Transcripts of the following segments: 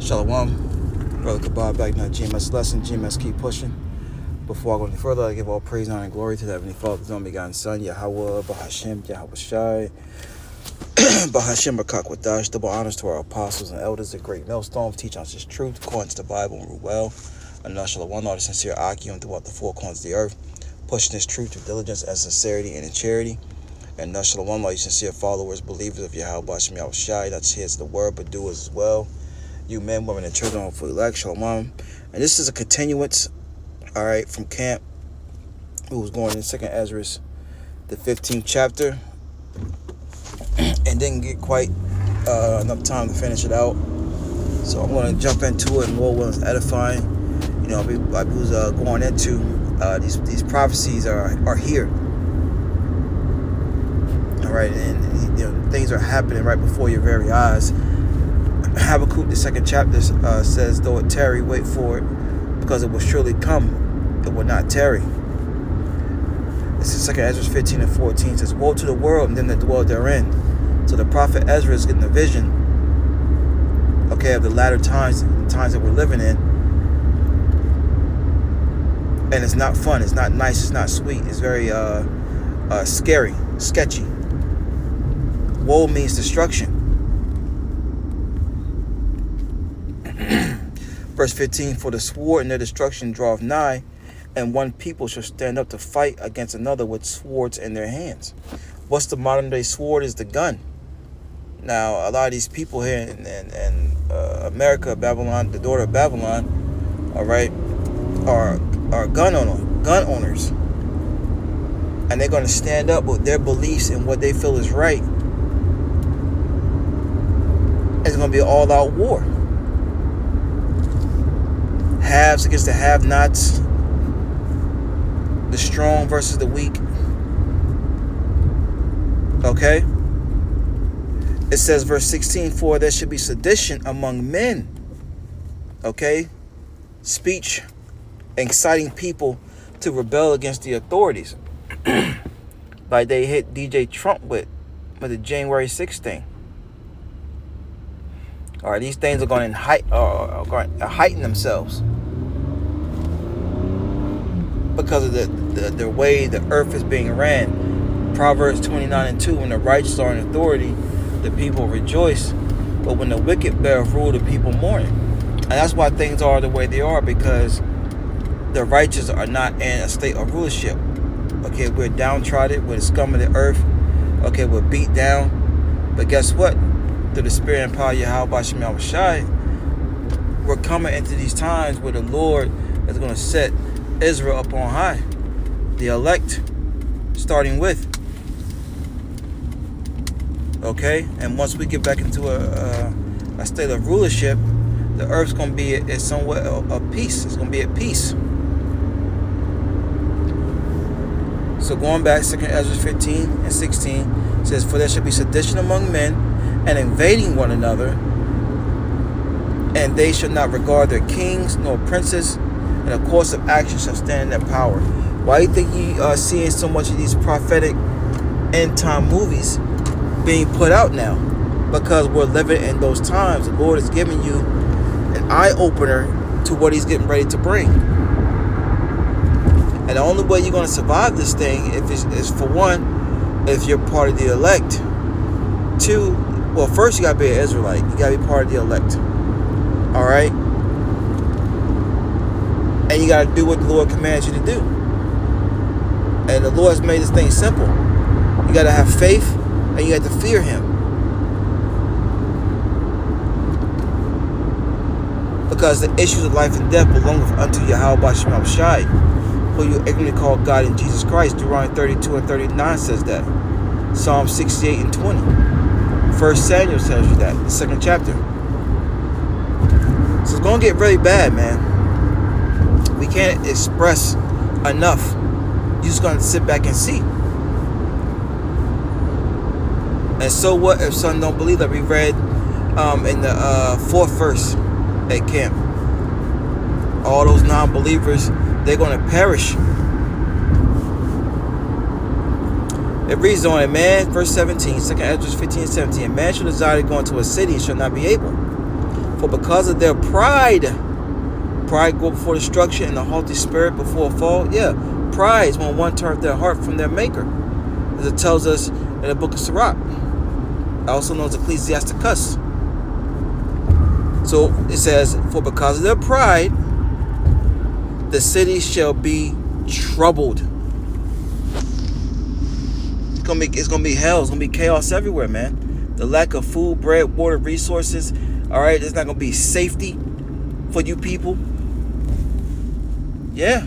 Shalom. Brother Kabab back now. GMS lesson. GMS keep pushing. Before I go any further, I give all praise, honor, and glory to the Heavenly Father, His only begotten Son, YAHAWAH, BAHASHAM, YAHAWASHI, BAHASHAM, BAKAKWADASH. Double honors to our apostles and elders, the great millstones, teach us His truth, according to the Bible, and rule well. And Shalom, all the sincere Akim throughout the four corners of the earth, pushing His truth with diligence and sincerity and in charity. And Shalom, all you sincere followers, believers of YAHAWASHI, YAHAWASHI, not just hearers of the word, but doers as well. You men, women, and children, hopefully elect. Shalom. And this is a continuance, all right, from camp. We was going in 2nd Ezra, the 15th chapter, and didn't get quite enough time to finish it out. So I'm going to jump into it, and Lord willing, edifying. You know, we was going into these prophecies are here. All right, and you know, things are happening right before your very eyes. Habakkuk, the 2nd chapter, says, though it tarry, wait for it, because it will surely come, it will not tarry. This is 2nd Ezra 15 and 14, says, woe to the world and them that dwell therein. So the prophet Ezra is getting a vision, okay, of the latter times, the times that we're living in. And it's not fun, it's not nice, it's not sweet, it's very scary, sketchy. Woe means destruction. Verse 15, for the sword and their destruction draweth nigh, and one people shall stand up to fight against another with swords in their hands. What's the modern day sword? Is the gun. Now, a lot of these people here in America, Babylon, the daughter of Babylon, all right, are gun owners. And they're going to stand up with their beliefs and what they feel is right. It's going to be an all-out war. Haves against the have-nots, the strong versus the weak. Okay? It says, verse 16, for there should be sedition among men. Okay? Speech inciting people to rebel against the authorities. Like they hit DJ Trump with the January 6th thing. All right, these things are going to heighten themselves because of the way the earth is being ran. Proverbs 29 and 2, when the righteous are in authority, the people rejoice. But when the wicked bear rule, the people mourn. And that's why things are the way they are, because the righteous are not in a state of rulership. Okay, we're downtrodden, we're the scum of the earth. Okay, we're beat down. But guess what? Through the spirit and power of YAHAWASHI, we're coming into these times where the Lord is going to set Israel up on high, the elect, starting with. Okay, and once we get back into a state of rulership, the earth's going to be somewhat of peace. It's going to be at peace. So going back, 2nd Ezra 15 and 16 says, for there shall be sedition among men, and invading one another, and they shall not regard their kings nor princes, and a course of action shall stand in their power. Why do you think you are seeing so much of these prophetic end time movies being put out now? Because we're living in those times. The Lord is giving you an eye opener to what He's getting ready to bring. And the only way you're going to survive this thing is for one, if you're part of the elect. Two, well, first you got to be an Israelite. You got to be part of the elect. All right? And you got to do what the Lord commands you to do. And the Lord has made this thing simple. You got to have faith, and you got to fear Him. Because the issues of life and death belong unto YAHAWASHI, who you ignorantly call God in Jesus Christ. Deuteronomy 32 and 39 says that. Psalm 68 and 20. 1 Samuel tells you that, the 2nd chapter. So it's going to get really bad, man. We can't express enough. You're just going to sit back and see. And so what if some don't believe that? We read in the 4th verse at camp. All those non-believers, they're going to perish. It reads on it, man, verse 17, 2nd Ezra 15 and 17. A man shall desire to go into a city and shall not be able. For because of their pride go before destruction, and the haughty spirit before a fall. Yeah, pride is when one turns their heart from their maker, as it tells us in the book of Sirach, also known as Ecclesiasticus. So it says, for because of their pride, the city shall be troubled. It's gonna be hell. It's gonna be chaos everywhere, man. The lack of food, bread, water, resources. All right, there's not gonna be safety for you people. Yeah.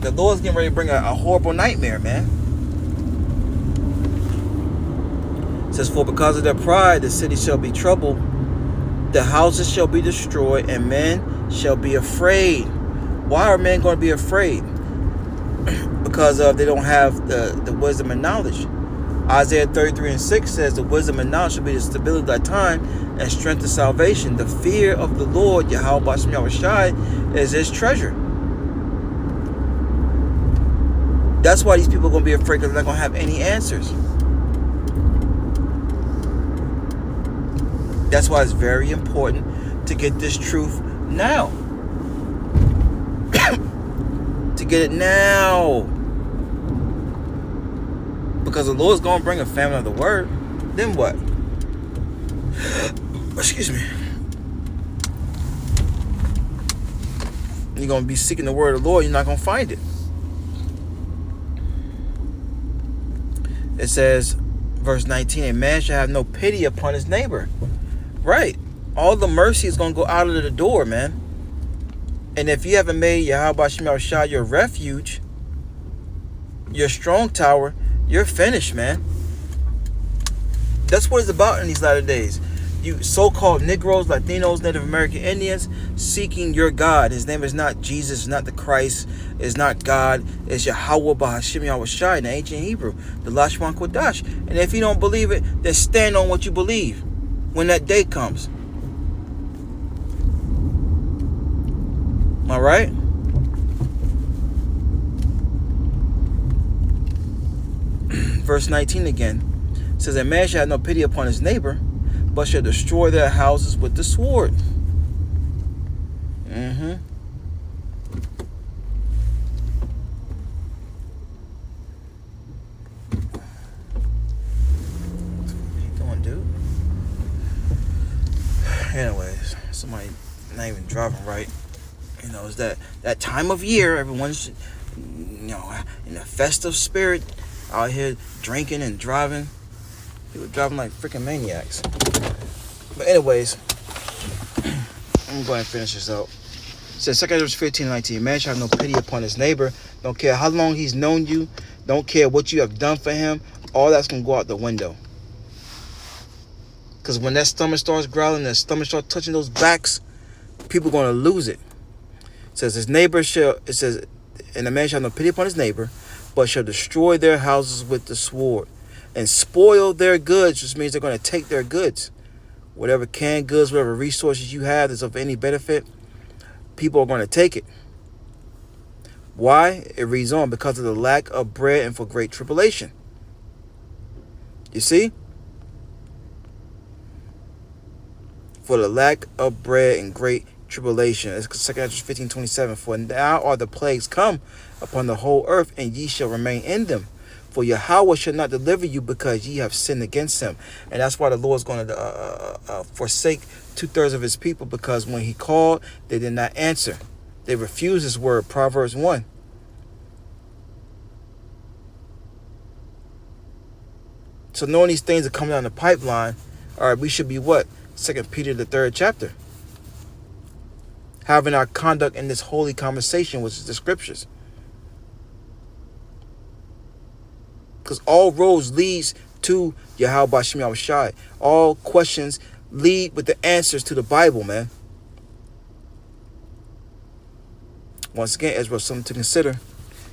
The Lord's getting ready to bring a horrible nightmare, man. It says, for because of their pride, the city shall be troubled. The houses shall be destroyed, and men shall be afraid. Why are men going to be afraid? Because they don't have the wisdom and knowledge. Isaiah 33:6 says, the wisdom and knowledge shall be the stability of thy time and strength of salvation. The fear of the Lord, YAHAWASHI, is his treasure. That's why these people are going to be afraid, because they're not going to have any answers. That's why it's very important to get this truth now. To get it now. Because the Lord's going to bring a famine of the word. Then what? Excuse me. You're going to be seeking the word of the Lord. You're not going to find it. It says, verse 19, a man shall have no pity upon his neighbor. Right. All the mercy is going to go out of the door, man. And if you haven't made YAHAWASHI your refuge, your strong tower, you're finished, man. That's what it's about in these latter days. You so-called Negroes, Latinos, Native American Indians seeking your God. His name is not Jesus, it's not the Christ, it's not God. It's Yahawah, BAHASHAM, YAHWASHI in the ancient Hebrew, the Lashman Kodash. And if you don't believe it, then stand on what you believe when that day comes. All right? Verse 19 again. It says, a man shall have no pity upon his neighbor, but shall destroy their houses with the sword. What you doing, dude? Anyways, somebody not even driving right. You know, it's that time of year. Everyone's, in the festive spirit, out here drinking and driving. People driving like freaking maniacs. But anyways, I'm going to go ahead and finish this out. It says 2 Corinthians 15:19, man shall have no pity upon his neighbor. Don't care how long he's known you. Don't care what you have done for him. All that's going to go out the window. Because when that stomach starts growling, that stomach starts touching those backs, people are going to lose it. It says, and a man shall have no pity upon his neighbor, but shall destroy their houses with the sword, and spoil their goods, which means they're going to take their goods. Whatever canned goods, whatever resources you have that's of any benefit, people are going to take it. Why? It reads on, because of the lack of bread and for great tribulation. You see? For the lack of bread and great tribulation. It's 2 Corinthians 15:27. For now are the plagues come upon the whole earth, and ye shall remain in them. For Yahawah shall not deliver you, because ye have sinned against him. And that's why the Lord's going to forsake 2/3 of his people, because when he called, they did not answer. They refused his word. Proverbs 1. So knowing these things are coming down the pipeline, all right, we should be what? 2 Peter, the 3rd chapter. Having our conduct in this holy conversation, which is the scriptures. Because all roads leads to YAHAWASHI. All questions lead with the answers to the Bible, man. Once again, Israel, something to consider.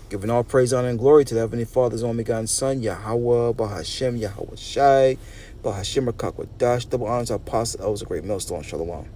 Giving all praise, honor, and glory to the Heavenly Father's only begotten Son, Yahawah, BAHASHAM, YAHWASHI, BAHASHAM, Dash, double honors, our apostle, elves, a great millstone, Shalom.